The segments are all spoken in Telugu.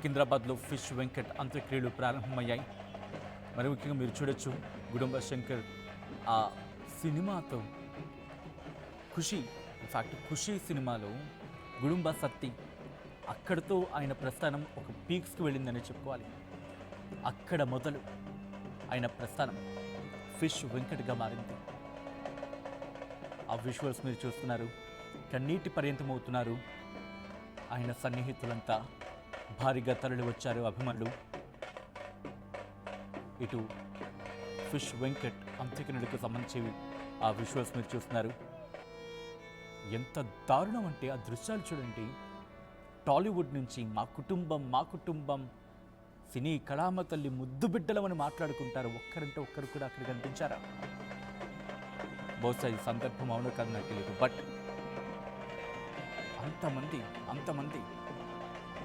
సికింద్రాబాద్లో ఫిష్ వెంకట్ అంత్యక్రియలు ప్రారంభమయ్యాయి. మరి ముఖ్యంగా మీరు చూడొచ్చు గుడుంబ శంకర్ ఆ సినిమాతో ఖుషి, ఇన్ఫ్యాక్ట్ ఖుషి సినిమాలో గుడుంబ సత్తి అక్కడితో ఆయన ప్రస్థానం ఒక పీక్స్కి వెళ్ళిందని చెప్పుకోవాలి. అక్కడ మొదలు ఆయన ప్రస్థానం ఫిష్ వెంకట్గా మారింది. ఆ విజువల్స్ మీరు చూస్తున్నారు. కన్నీటి పర్యంతమవుతున్నారు. ఆయన సన్నిహితులంతా భారీగా తరలి వచ్చారు అభిమానులు. ఇటు ఫిష్ వెంకట్ అంత్యక్రియలకు సంబంధించి ఆ విజువల్స్ మీరు చూస్తున్నారు. ఎంత దారుణం అంటే ఆ దృశ్యాలు చూడండి. టాలీవుడ్ నుంచి మా కుటుంబం సినీ కళామ తల్లి ముద్దు బిడ్డలమని మాట్లాడుకుంటారు. ఒక్కరంటే ఒక్కరు కూడా అక్కడ కనిపించారా? బహుశా ఈ సందర్భం అవును కాదు నాకు తెలియదు. బట్ అంతమంది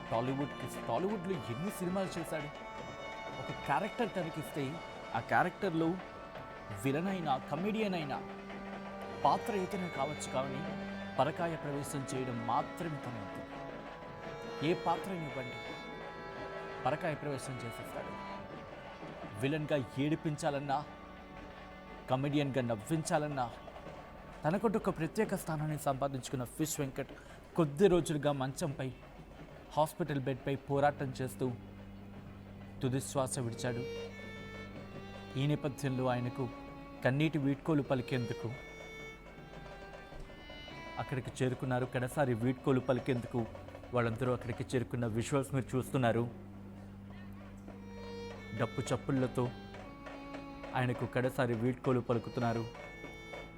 టాలీవుడ్లో ఎన్ని సినిమాలు చేశాడు. ఒక క్యారెక్టర్ తనకిస్తే ఆ క్యారెక్టర్లో విలన్ అయినా కమెడియన్ అయినా పాత్ర ఏదైనా కావచ్చు, కానీ పరకాయ ప్రవేశం చేయడం మాత్రమే తన వంతు. ఏ పాత్రని ఇవ్వండి పరకాయ ప్రవేశం చేసేస్తాడు. విలన్గా ఏడిపించాలన్నా, కమెడియన్గా నవ్వించాలన్నా తనకంటూ ఒక ప్రత్యేక స్థానాన్ని సంపాదించుకున్న ఫిష్ వెంకట్ కొద్ది రోజులుగా మంచంపై, హాస్పిటల్ బెడ్పై పోరాటం చేస్తూ తుది శ్వాస విడిచాడు. ఈ నేపథ్యంలో ఆయనకు కన్నీటి వీడ్కోలు పలికేందుకు అక్కడికి చేరుకున్నారు. కడసారి వీడ్కోలు పలికేందుకు వాళ్ళందరూ అక్కడికి చేరుకున్న విజువల్స్ మీరు చూస్తున్నారు. డప్పు చప్పుళ్లతో ఆయనకు కడసారి వీడ్కోలు పలుకుతున్నారు.